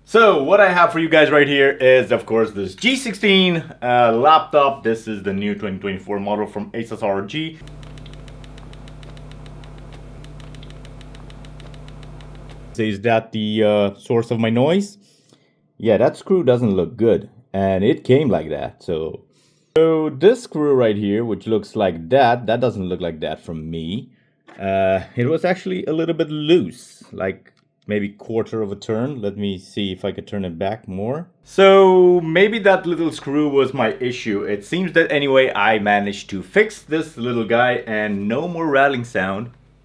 So what I have for you guys right here is, of course, this G16 laptop. This is the new 2024 model from ASUS ROG. Is that the source of my noise? Yeah, that screw doesn't look good, and it came like that. So this screw right here, which looks like that doesn't look like that from me. It was actually a little bit loose, like maybe quarter of a turn. Let me see if I could turn it back more. So maybe that little screw was my issue. It seems that anyway I managed to fix this little guy and no more rattling sound.